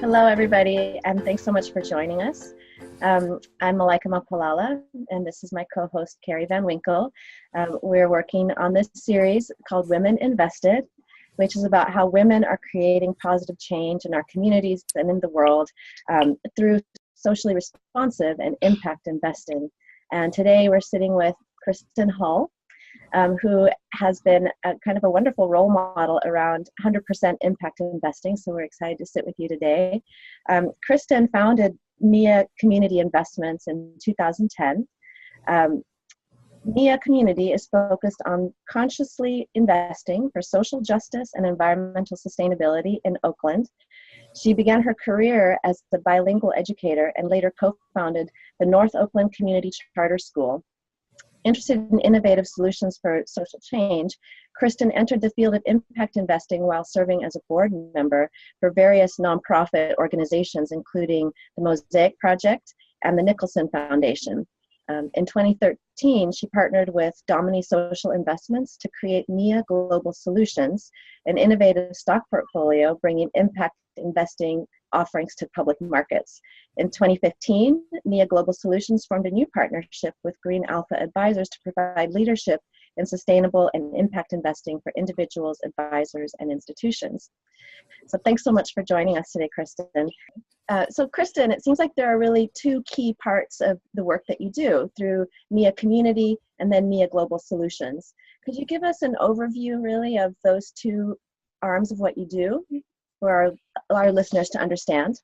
Hello, everybody, and thanks so much for joining us. I'm Malika Mapalala, and this is my co-host, Carrie Van Winkle. We're working on this series called Women Invested, which is about how women are creating positive change in our communities and in the world through socially responsive and impact investing. And today we're sitting with Kristin Hull, who has been kind of a wonderful role model around 100% impact investing. So we're excited to sit with you today. Kristin founded Nia Community Investments in 2010. Nia Community is focused on consciously investing for social justice and environmental sustainability in Oakland. She began her career as a bilingual educator and later co-founded the North Oakland Community Charter School. Interested in innovative solutions for social change, Kristin entered the field of impact investing while serving as a board member for various nonprofit organizations, including the Mosaic Project and the Nicholson Foundation. In 2013, she partnered with Domini Social Investments to create Nia Global Solutions, an innovative stock portfolio bringing impact investing offerings to public markets. In 2015, Nia Global Solutions formed a new partnership with Green Alpha Advisors to provide leadership in sustainable and impact investing for individuals, advisors, and institutions. So thanks so much for joining us today, Kristin. So Kristin, it seems like there are really two key parts of the work that you do through Nia Community and then Nia Global Solutions. Could you give us an overview really of those two arms of what you do for our listeners to understand?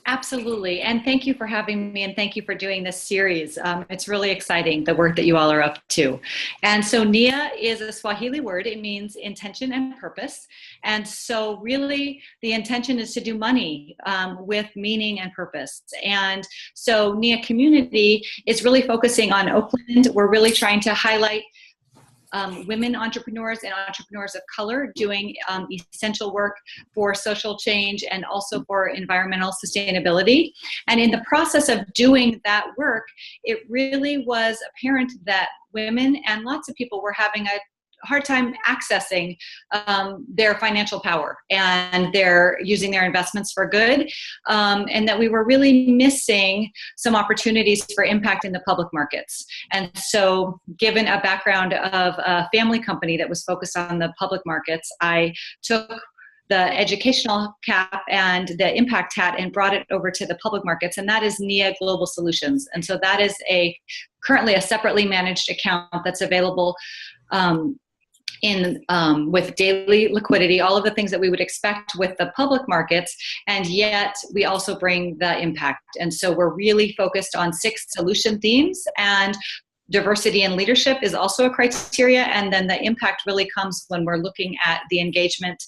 Absolutely. And thank you for having me, and thank you for doing this series. It's really exciting, the work that you all are up to. And so Nia is a Swahili word. It means intention and purpose. And so really the intention is to do money with meaning and purpose. And so Nia Community is really focusing on Oakland. We're really trying to highlight women entrepreneurs and entrepreneurs of color doing essential work for social change and also for environmental sustainability. And in the process of doing that work, it really was apparent that women and lots of people were having a hard time accessing their financial power, and they're using their investments for good, and that we were really missing some opportunities for impact in the public markets. And so given a background of a family company that was focused on the public markets, I took the educational cap and the impact hat and brought it over to the public markets, and that is Nia Global Solutions. And so that is currently a separately managed account that's available with daily liquidity, all of the things that we would expect with the public markets, and yet we also bring the impact. And so we're really focused on 6 solution themes, and diversity and leadership is also a criteria, and then the impact really comes when we're looking at the engagement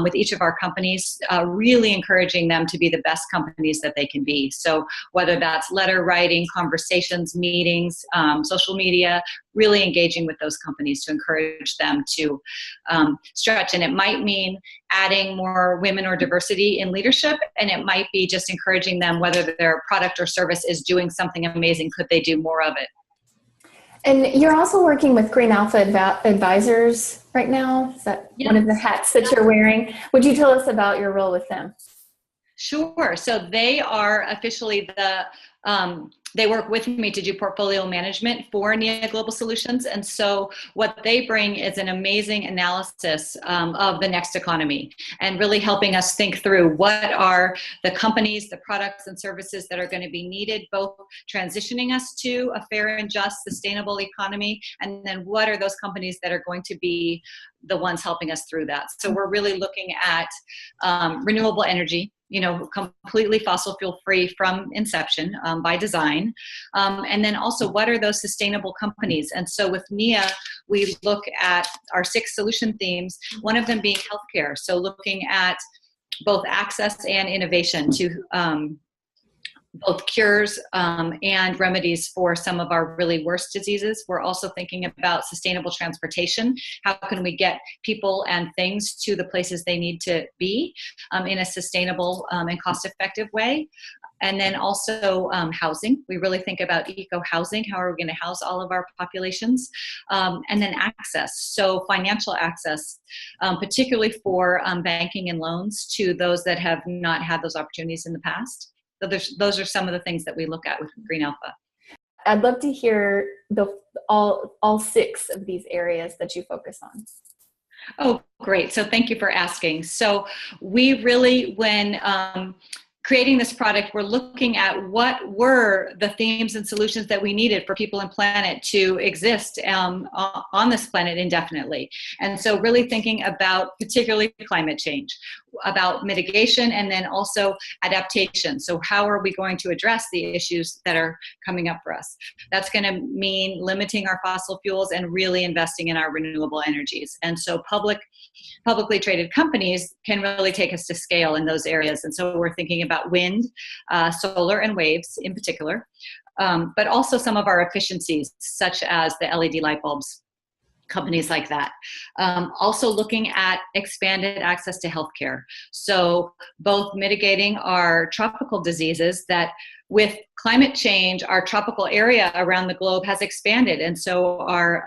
with each of our companies, really encouraging them to be the best companies that they can be. So whether that's letter writing, conversations, meetings, social media, really engaging with those companies to encourage them to stretch. And it might mean adding more women or diversity in leadership, and it might be just encouraging them, whether their product or service is doing something amazing, could they do more of it? And you're also working with Green Alpha Advisors right now. Is that one of the hats that you're wearing? Would you tell us about your role with them? Sure. So they are officially they work with me to do portfolio management for Nia Global Solutions. And so what they bring is an amazing analysis of the next economy, and really helping us think through what are the companies, the products and services that are going to be needed, both transitioning us to a fair and just sustainable economy, and then what are those companies that are going to be the ones helping us through that. So we're really looking at renewable energy, completely fossil fuel free from inception by design. And then also, what are those sustainable companies? And so with Nia, we look at our 6 solution themes, one of them being healthcare. So looking at both access and innovation to both cures and remedies for some of our really worst diseases. We're also thinking about sustainable transportation. How can we get people and things to the places they need to be in a sustainable and cost-effective way? And then also housing. We really think about eco-housing. How are we going to house all of our populations? And then access. So financial access, particularly for banking and loans to those that have not had those opportunities in the past. So those are some of the things that we look at with Green Alpha. I'd love to hear all 6 of these areas that you focus on. Oh, great. So thank you for asking. So we really, when creating this product, we're looking at what were the themes and solutions that we needed for people and planet to exist on this planet indefinitely. And so really thinking about particularly climate change, about mitigation, and then also adaptation. So how are we going to address the issues that are coming up for us? That's going to mean limiting our fossil fuels and really investing in our renewable energies. And so publicly traded companies can really take us to scale in those areas. And so we're thinking about wind, solar, and waves in particular, but also some of our efficiencies, such as the LED light bulbs, companies like that. Also looking at expanded access to healthcare. So both mitigating our tropical diseases that with climate change, our tropical area around the globe has expanded. And so our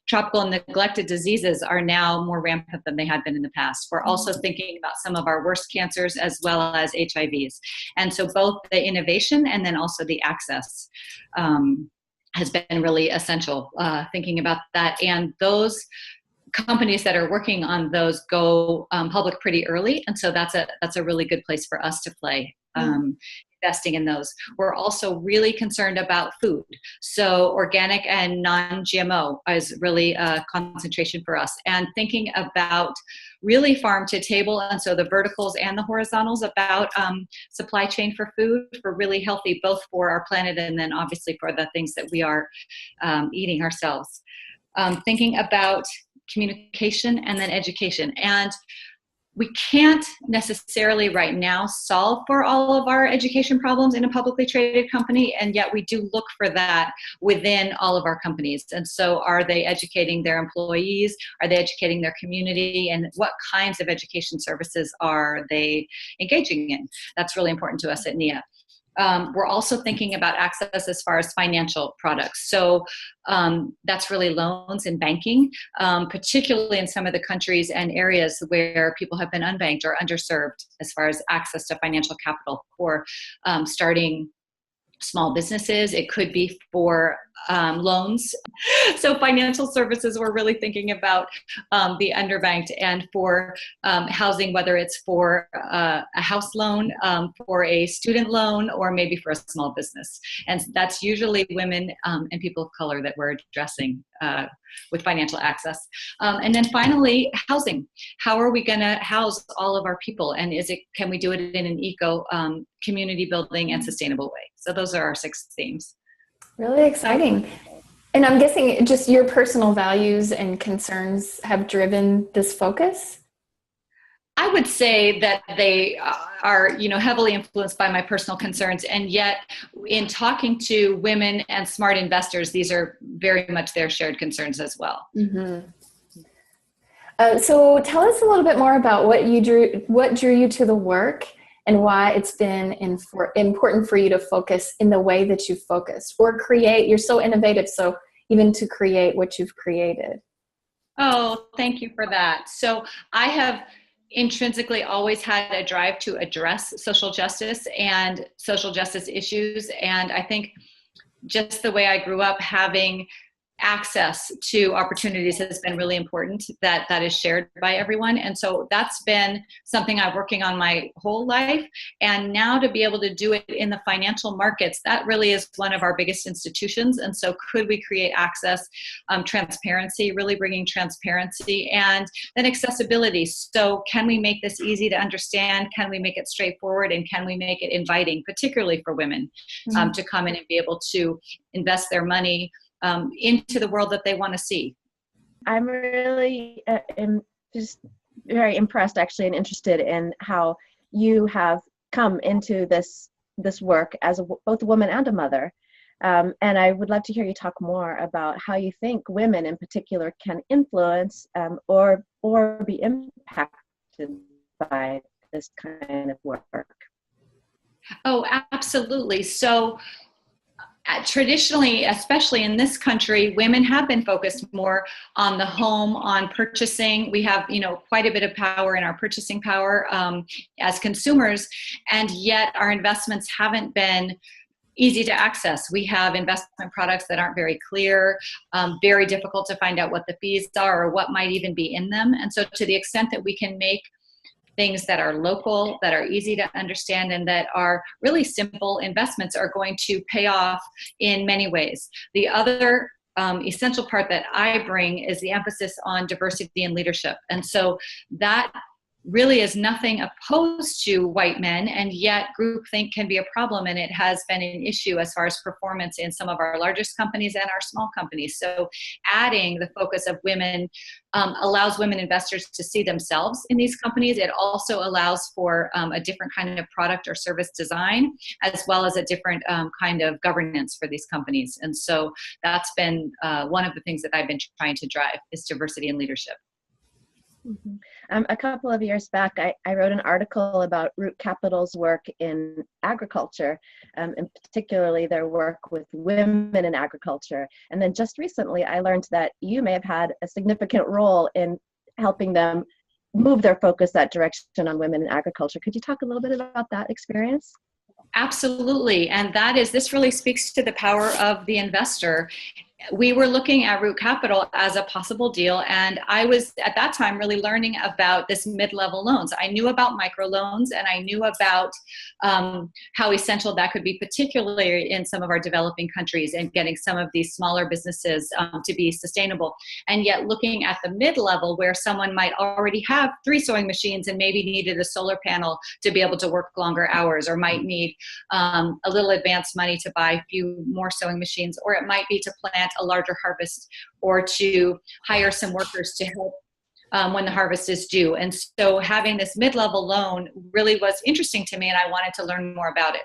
tropical and neglected diseases are now more rampant than they had been in the past. We're also thinking about some of our worst cancers as well as HIVs. And so both the innovation and then also the access has been really essential, thinking about that. And those companies that are working on those go public pretty early. And so that's a really good place for us to play. Investing in those. We're also really concerned about food. So organic and non-GMO is really a concentration for us. And thinking about really farm to table, and so the verticals and the horizontals about supply chain for food, for really healthy, both for our planet and then obviously for the things that we are eating ourselves. Thinking about communication and then education. And we can't necessarily right now solve for all of our education problems in a publicly traded company, and yet we do look for that within all of our companies. And so are they educating their employees? Are they educating their community? And what kinds of education services are they engaging in? That's really important to us at Nia. We're also thinking about access as far as financial products. So that's really loans and banking, particularly in some of the countries and areas where people have been unbanked or underserved as far as access to financial capital for starting small businesses. It could be for loans. So financial services, we're really thinking about the underbanked, and for housing, whether it's for a house loan, for a student loan, or maybe for a small business. And that's usually women and people of color that we're addressing with financial access. And then finally, housing. How are we going to house all of our people? And can we do it in an eco community building and sustainable way? So those are our 6 themes. Really exciting. And I'm guessing just your personal values and concerns have driven this focus? I would say that they are, heavily influenced by my personal concerns. And yet in talking to women and smart investors, these are very much their shared concerns as well. Mm-hmm. So tell us a little bit more about what drew you to the work, and why it's been important for you to focus in the way that you've focused, or create. You're so innovative, so even to create what you've created. Oh, thank you for that. So I have intrinsically always had a drive to address social justice and social justice issues. And I think just the way I grew up, having access to opportunities has been really important, that is shared by everyone. And so that's been something I'm working on my whole life. And now to be able to do it in the financial markets, that really is one of our biggest institutions. And so could we create access, transparency, really bringing transparency, and then accessibility. So can we make this easy to understand? Can we make it straightforward? And can we make it inviting, particularly for women, to come in and be able to invest their money into the world that they want to see? I'm really just very impressed, actually, and interested in how you have come into this this work as both a woman and a mother. And I would love to hear you talk more about how you think women in particular can influence or be impacted by this kind of work. Oh, absolutely. So traditionally, especially in this country, women have been focused more on the home, on purchasing. We have, quite a bit of power in our purchasing power as consumers, and yet our investments haven't been easy to access. We have investment products that aren't very clear, very difficult to find out what the fees are or what might even be in them. And so to the extent that we can make things that are local, that are easy to understand, and that are really simple investments are going to pay off in many ways. The other essential part that I bring is the emphasis on diversity and leadership. And so that really is nothing opposed to white men, and yet groupthink can be a problem, and it has been an issue as far as performance in some of our largest companies and our small companies. So adding the focus of women allows women investors to see themselves in these companies. It also allows for a different kind of product or service design, as well as a different kind of governance for these companies. And so that's been one of the things that I've been trying to drive, is diversity and leadership. Mm-hmm. A couple of years back, I wrote an article about Root Capital's work in agriculture, and particularly their work with women in agriculture. And then just recently, I learned that you may have had a significant role in helping them move their focus that direction on women in agriculture. Could you talk a little bit about that experience? Absolutely. And this really speaks to the power of the investor. We were looking at Root Capital as a possible deal, and I was at that time really learning about this mid-level loans. I knew about microloans, and I knew about how essential that could be, particularly in some of our developing countries, and getting some of these smaller businesses to be sustainable. And yet looking at the mid-level, where someone might already have 3 sewing machines and maybe needed a solar panel to be able to work longer hours, or might need a little advance money to buy a few more sewing machines, or it might be to plant a larger harvest, or to hire some workers to help when the harvest is due. And so having this mid-level loan really was interesting to me, and I wanted to learn more about it.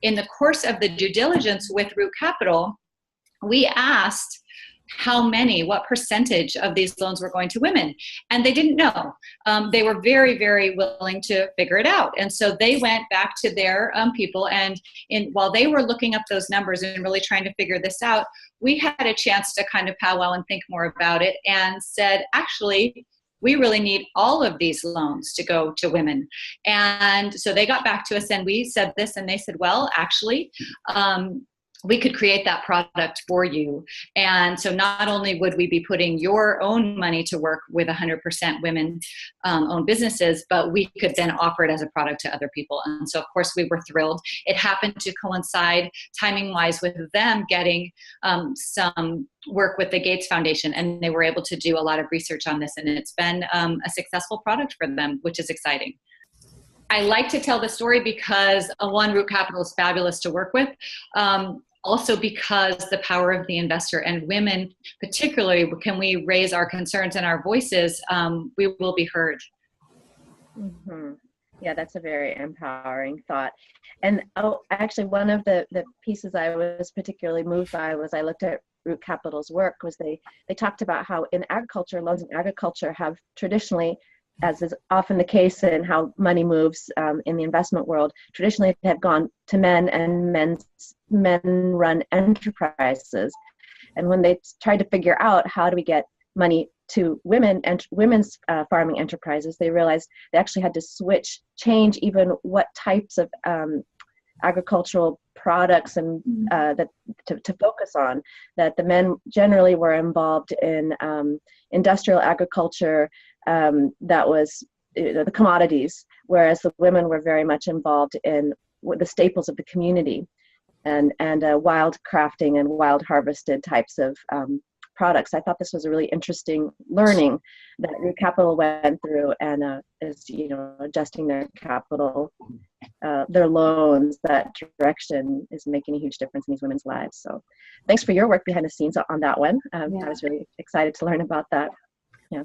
In the course of the due diligence with Root Capital, we asked what percentage of these loans were going to women. And they didn't know. They were very, very willing to figure it out. And so they went back to their people, and while they were looking up those numbers and really trying to figure this out, we had a chance to kind of powwow and think more about it, and said, actually, we really need all of these loans to go to women. And so they got back to us, and we said this, and they said, well, actually, we could create that product for you. And so not only would we be putting your own money to work with 100% women-owned businesses, but we could then offer it as a product to other people. And so, of course, we were thrilled. It happened to coincide timing-wise with them getting some work with the Gates Foundation, and they were able to do a lot of research on this, and it's been a successful product for them, which is exciting. I like to tell the story because Root Capital is fabulous to work with. Also because the power of the investor, and women particularly, can we raise our concerns and our voices, we will be heard. Mm-hmm. Yeah, that's a very empowering thought. And actually, one of the pieces I was particularly moved by was I looked at Root Capital's work, was they talked about how in agriculture, loans in agriculture have traditionally, as is often the case in how money moves in the investment world, traditionally have gone to men and men-run enterprises. And when they tried to figure out how do we get money to women and women's farming enterprises, they realized they actually had to change even what types of agricultural products and to focus on. That the men generally were involved in industrial agriculture, that was the commodities, whereas the women were very much involved in the staples of the community, and wild crafting and wild harvested types of products. I thought this was a really interesting learning that Root Capital went through, and is adjusting their capital, their loans. That direction is making a huge difference in these women's lives. So, thanks for your work behind the scenes on that one. I was really excited to learn about that. Yeah.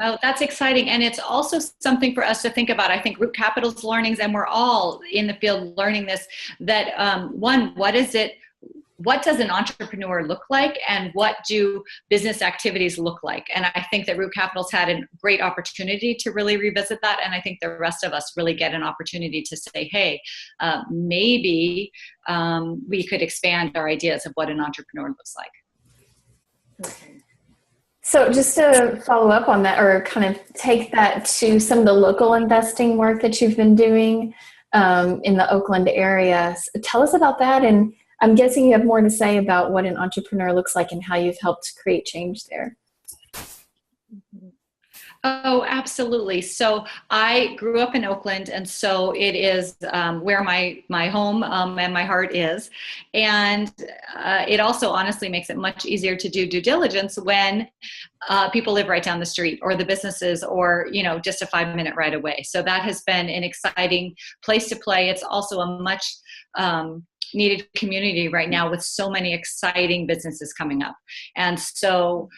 Oh, that's exciting. And it's also something for us to think about. I think Root Capital's learnings, and we're all in the field learning this, that one, what does an entrepreneur look like, and what do business activities look like? And I think that Root Capital's had a great opportunity to really revisit that. And I think the rest of us really get an opportunity to say, hey, maybe we could expand our ideas of what an entrepreneur looks like. Okay. So just to follow up on that, or kind of take that to some of the local investing work that you've been doing in the Oakland area, tell us about that. And I'm guessing you have more to say about what an entrepreneur looks like and how you've helped create change there. Oh, absolutely. So I grew up in Oakland, and so it is where my home and my heart is. And it also honestly makes it much easier to do due diligence when people live right down the street, or the businesses, or, just a 5-minute ride away. So that has been an exciting place to play. It's also a much needed community right now with so many exciting businesses coming up. And so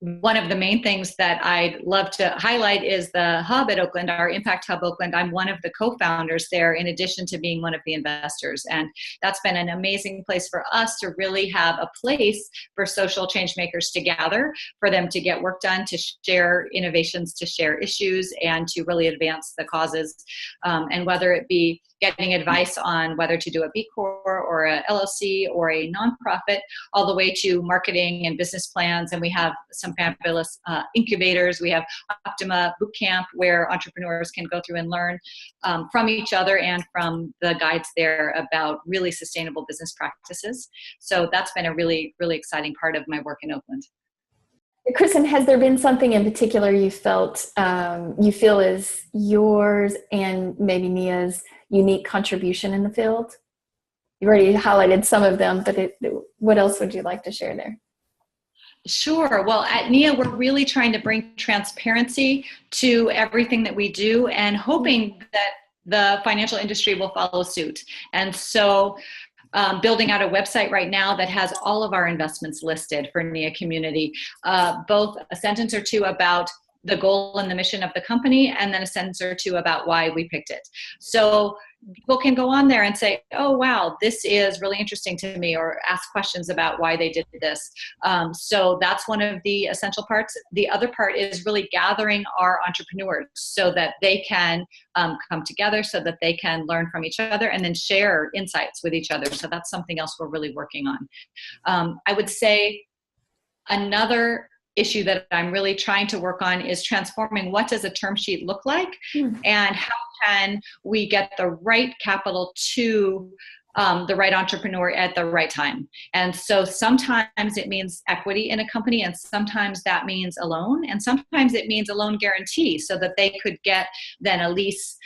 one of the main things that I'd love to highlight is the hub at Oakland, our Impact Hub Oakland. I'm one of the co-founders there, in addition to being one of the investors. And that's been an amazing place for us to really have a place for social change makers to gather, for them to get work done, to share innovations, to share issues, and to really advance the causes. And whether it be getting advice on whether to do a B Corp or a LLC or a nonprofit, all the way to marketing and business plans. And we have some fabulous incubators. We have Optima Bootcamp, where entrepreneurs can go through and learn from each other and from the guides there about really sustainable business practices. So that's been a really, really exciting part of my work in Oakland. Kristin, has there been something in particular you feel is yours and maybe Nia's unique contribution in the field? You've already highlighted some of them, but what else would you like to share there? Sure. Well, at Nia, we're really trying to bring transparency to everything that we do, and hoping that the financial industry will follow suit. And so building out a website right now that has all of our investments listed for Nia community, both a sentence or two about the goal and the mission of the company, and then a sentence or two about why we picked it. So people can go on there and say, oh, wow, this is really interesting to me, or ask questions about why they did this. So that's one of the essential parts. The other part is really gathering our entrepreneurs so that they can come together, so that they can learn from each other and then share insights with each other. So that's something else we're really working on. I would say another issue that I'm really trying to work on is transforming what does a term sheet look like, and how can we get the right capital to the right entrepreneur at the right time. And so sometimes it means equity in a company, and sometimes that means a loan, and sometimes it means a loan guarantee so that they could get then a lease,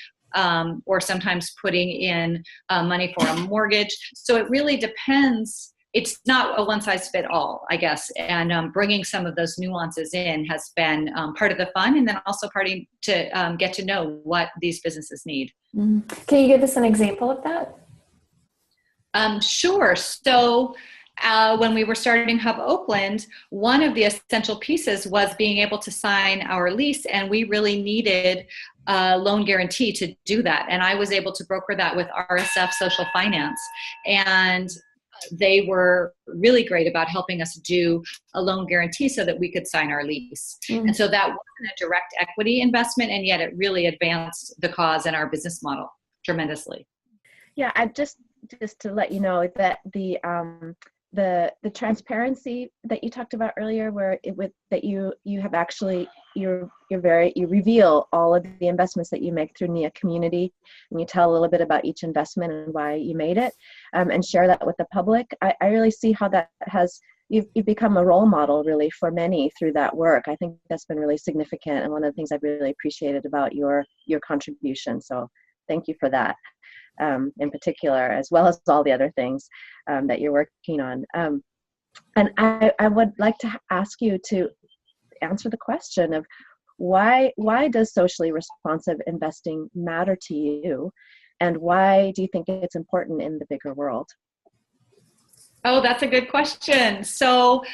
or sometimes putting in money for a mortgage. So it really depends. It's not a one-size-fits-all, I guess, and bringing some of those nuances in has been part of the fun, and then also parting to get to know what these businesses need. Mm-hmm. Can you give us an example of that? Sure. So when we were starting Hub Oakland, one of the essential pieces was being able to sign our lease, and we really needed a loan guarantee to do that. And I was able to broker that with RSF Social Finance, and they were really great about helping us do a loan guarantee so that we could sign our lease. And so that wasn't a direct equity investment, and yet it really advanced the cause and our business model tremendously. Yeah, I just to let you know that the transparency that you talked about earlier, where you have actually you reveal all of the investments that you make through Nia community, and you tell a little bit about each investment and why you made it, and share that with the public. I really see how that you've become a role model really for many through that work. I think that's been really significant, and one of the things I've really appreciated about your contribution. So thank you for that. In particular, as well as all the other things that you're working on. And I would like to ask you to answer the question of why does socially responsive investing matter to you, and why do you think it's important in the bigger world? Oh, that's a good question. So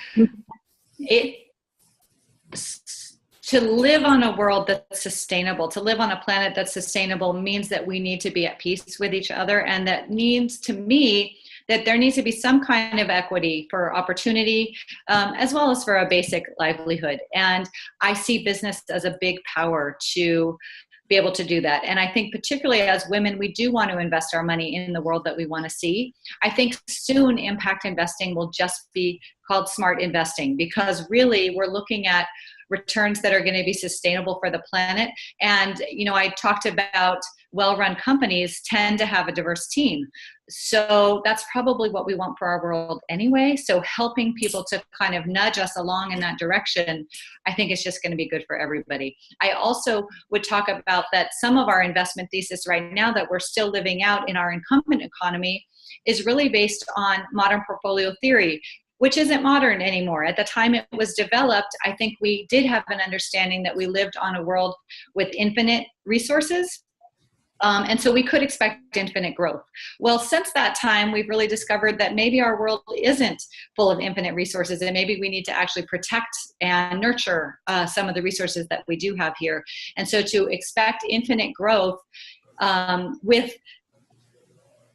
to live on a world that's sustainable, to live on a planet that's sustainable means that we need to be at peace with each other. And that means, to me, that there needs to be some kind of equity for opportunity, as well as for a basic livelihood. And I see business as a big power to be able to do that. And I think particularly as women, we do want to invest our money in the world that we want to see. I think soon impact investing will just be called smart investing, because really we're looking at returns that are going to be sustainable for the planet. And, I talked about well-run companies tend to have a diverse team. So that's probably what we want for our world anyway. So helping people to kind of nudge us along in that direction, I think is just going to be good for everybody. I also would talk about that some of our investment thesis right now that we're still living out in our incumbent economy is really based on modern portfolio theory, which isn't modern anymore. At the time it was developed, I think we did have an understanding that we lived on a world with infinite resources. And so we could expect infinite growth. Well, since that time, we've really discovered that maybe our world isn't full of infinite resources, and maybe we need to actually protect and nurture some of the resources that we do have here. And so to expect infinite growth with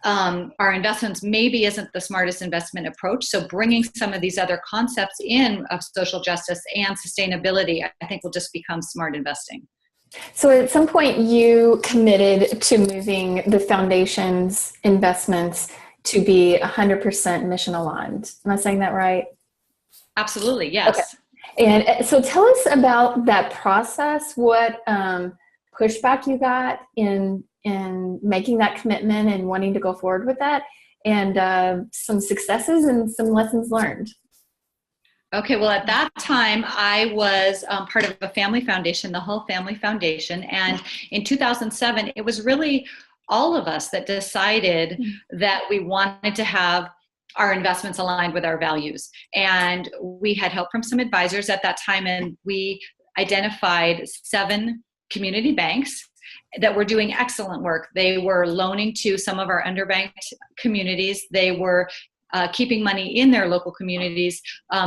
our investments maybe isn't the smartest investment approach. So bringing some of these other concepts in of social justice and sustainability, I think will just become smart investing. So at some point you committed to moving the foundation's investments to be 100% mission aligned. Am I saying that right? Absolutely, yes. Okay. And so tell us about that process, what pushback you got in making that commitment and wanting to go forward with that, and some successes and some lessons learned. Okay, well, at that time, I was part of a family foundation, the Hull Family Foundation. And in 2007, it was really all of us that decided that we wanted to have our investments aligned with our values. And we had help from some advisors at that time, and we identified 7 community banks that were doing excellent work. They were loaning to some of our underbanked communities. They were keeping money in their local communities,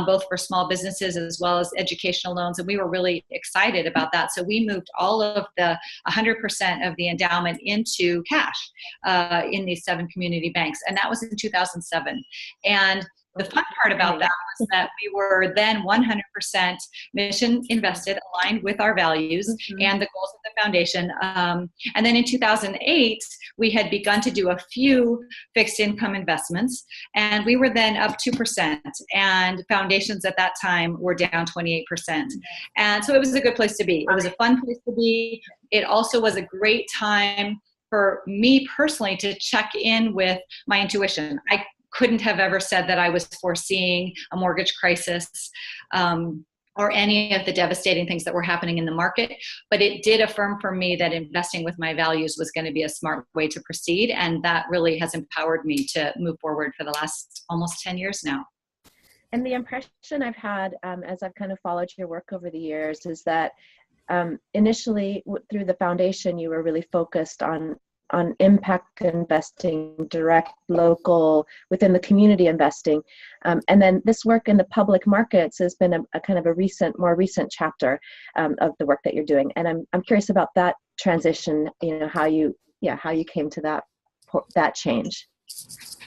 both for small businesses as well as educational loans. And we were really excited about that. So we moved all of the 100% of the endowment into cash in these 7 community banks. And that was in 2007. And the fun part about that was that we were then 100% mission invested, aligned with our values and the goals of the foundation. And then in 2008, we had begun to do a few fixed income investments, and we were then up 2%. And foundations at that time were down 28%. And so it was a good place to be. It was a fun place to be. It also was a great time for me personally to check in with my intuition. I couldn't have ever said that I was foreseeing a mortgage crisis or any of the devastating things that were happening in the market, but it did affirm for me that investing with my values was going to be a smart way to proceed, and that really has empowered me to move forward for the last almost 10 years now. And the impression I've had as I've kind of followed your work over the years is that initially through the foundation, you were really focused on impact investing, direct, local, within the community investing. And then this work in the public markets has been a kind of more recent chapter of the work that you're doing. And I'm curious about that transition, how you came to that change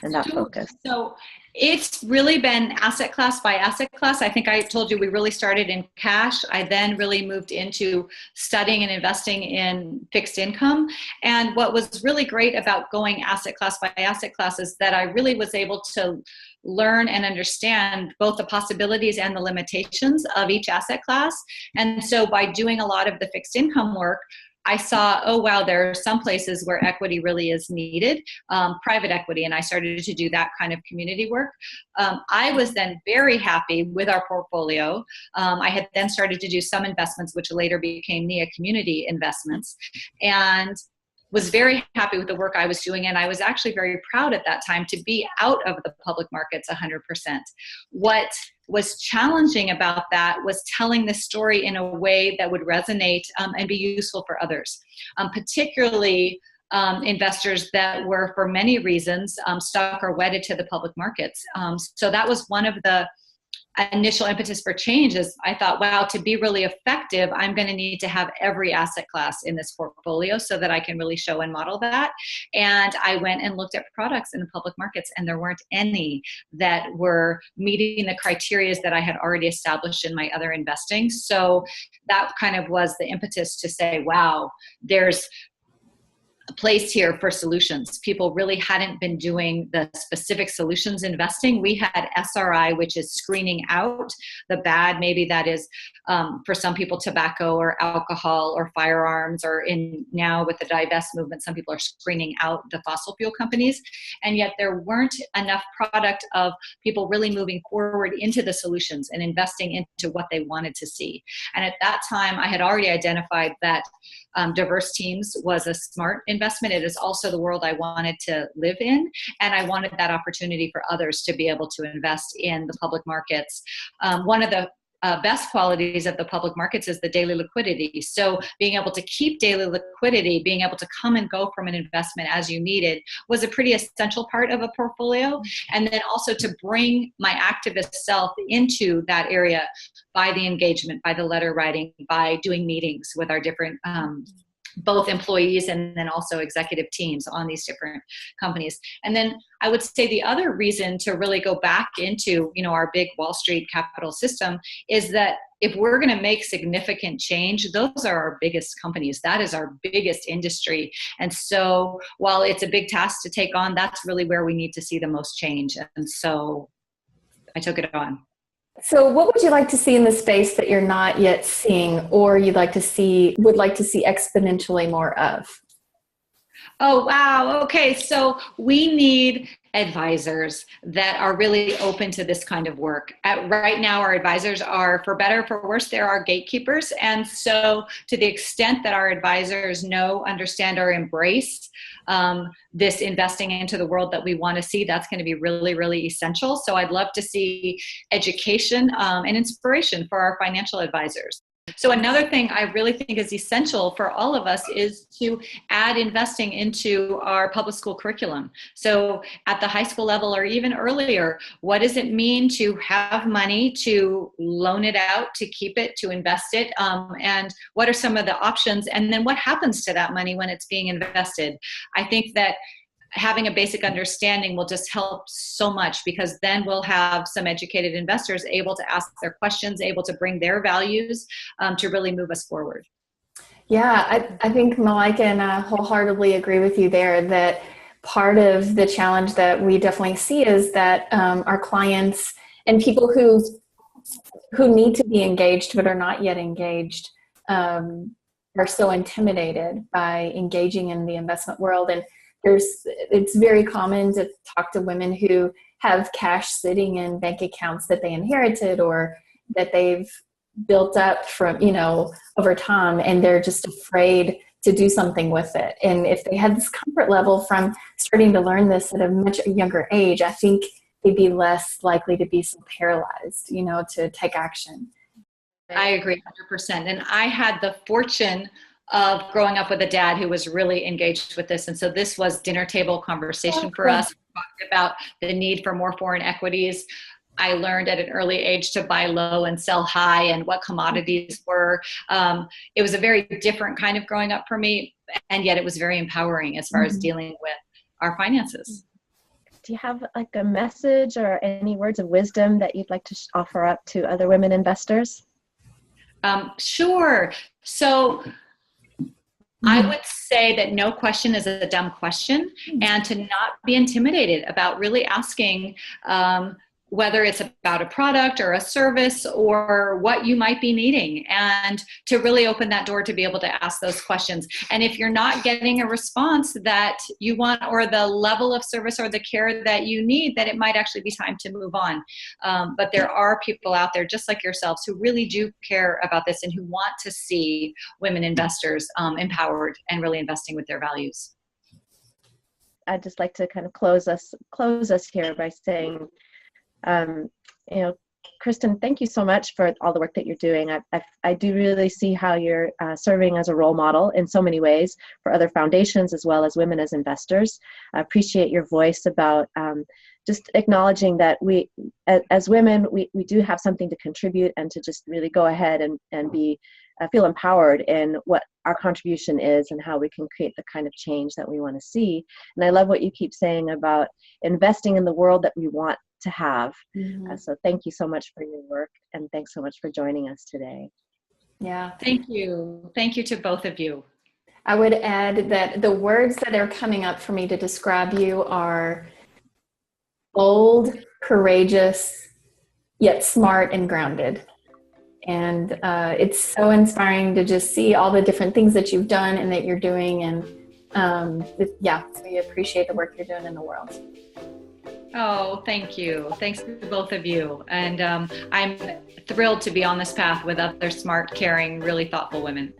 and that focus. So it's really been asset class by asset class. I think I told you we really started in cash. I then really moved into studying and investing in fixed income. And what was really great about going asset class by asset class is that I really was able to learn and understand both the possibilities and the limitations of each asset class. And so by doing a lot of the fixed income work, I saw, oh, wow, there are some places where equity really is needed, private equity, and I started to do that kind of community work. I was then very happy with our portfolio. I had then started to do some investments, which later became Nia Community Investments, and was very happy with the work I was doing. And I was actually very proud at that time to be out of the public markets 100%. What was challenging about that was telling the story in a way that would resonate and be useful for others, particularly investors that were, for many reasons, stuck or wedded to the public markets. So that was one of the initial impetus for change is I thought, wow, to be really effective, I'm going to need to have every asset class in this portfolio so that I can really show and model that. And I went and looked at products in the public markets, and there weren't any that were meeting the criteria that I had already established in my other investing. So that kind of was the impetus to say, wow, there's a place here for solutions. People really hadn't been doing the specific solutions investing. We had SRI, which is screening out the bad. Maybe that is for some people tobacco or alcohol or firearms, or in now with the divest movement, some people are screening out the fossil fuel companies. And yet there weren't enough product of people really moving forward into the solutions and investing into what they wanted to see. And at that time, I had already identified that diverse teams was a smart investment. It is also the world I wanted to live in, and I wanted that opportunity for others to be able to invest in the public markets. One of the best qualities of the public markets is the daily liquidity. So being able to keep daily liquidity, being able to come and go from an investment as you needed, was a pretty essential part of a portfolio. And then also to bring my activist self into that area by the engagement, by the letter writing, by doing meetings with our different both employees and then also executive teams on these different companies. And then I would say the other reason to really go back into, our big Wall Street capital system is that if we're going to make significant change, those are our biggest companies. That is our biggest industry. And so while it's a big task to take on, that's really where we need to see the most change. And so I took it on. So what would you like to see in the space that you're not yet seeing, or would like to see exponentially more of? Oh, wow. Okay. So we need advisors that are really open to this kind of work. Right now, our advisors are, for better or for worse, they're our gatekeepers. And so to the extent that our advisors know, understand, or embrace this investing into the world that we want to see, that's going to be really, really essential. So I'd love to see education and inspiration for our financial advisors. So another thing I really think is essential for all of us is to add investing into our public school curriculum. So at the high school level or even earlier, what does it mean to have money, to loan it out, to keep it, to invest it? And what are some of the options? And then what happens to that money when it's being invested? I think that having a basic understanding will just help so much, because then we'll have some educated investors able to ask their questions, able to bring their values to really move us forward. Yeah, I think Malika and I wholeheartedly agree with you there that part of the challenge that we definitely see is that our clients and people who need to be engaged but are not yet engaged are so intimidated by engaging in the investment world. And it's very common to talk to women who have cash sitting in bank accounts that they inherited or that they've built up from, over time, and they're just afraid to do something with it. And if they had this comfort level from starting to learn this at a much younger age, I think they'd be less likely to be so paralyzed, to take action. I agree 100%. And I had the fortune of growing up with a dad who was really engaged with this. And so this was dinner table conversation for us. We talked about the need for more foreign equities. I learned at an early age to buy low and sell high and what commodities were. It was a very different kind of growing up for me. And yet it was very empowering as far as dealing with our finances. Do you have like a message or any words of wisdom that you'd like to offer up to other women investors? Sure. So I would say that no question is a dumb question, and to not be intimidated about really asking whether it's about a product or a service or what you might be needing, and to really open that door to be able to ask those questions. And if you're not getting a response that you want or the level of service or the care that you need, that it might actually be time to move on. But there are people out there just like yourselves who really do care about this and who want to see women investors empowered and really investing with their values. I'd just like to kind of close us here by saying, Kristin, thank you so much for all the work that you're doing. I do really see how you're serving as a role model in so many ways for other foundations as well as women as investors. I appreciate your voice about just acknowledging that we, as women, we do have something to contribute, and to just really go ahead and be feel empowered in what our contribution is and how we can create the kind of change that we want to see. And I love what you keep saying about investing in the world that we want to have. So thank you so much for your work, and thanks so much for joining us today. Yeah. Thank you. Thank you to both of you. I would add that the words that are coming up for me to describe you are bold, courageous, yet smart and grounded. And it's so inspiring to just see all the different things that you've done and that you're doing. And we appreciate the work you're doing in the world. Oh, thank you. Thanks to both of you. And I'm thrilled to be on this path with other smart, caring, really thoughtful women.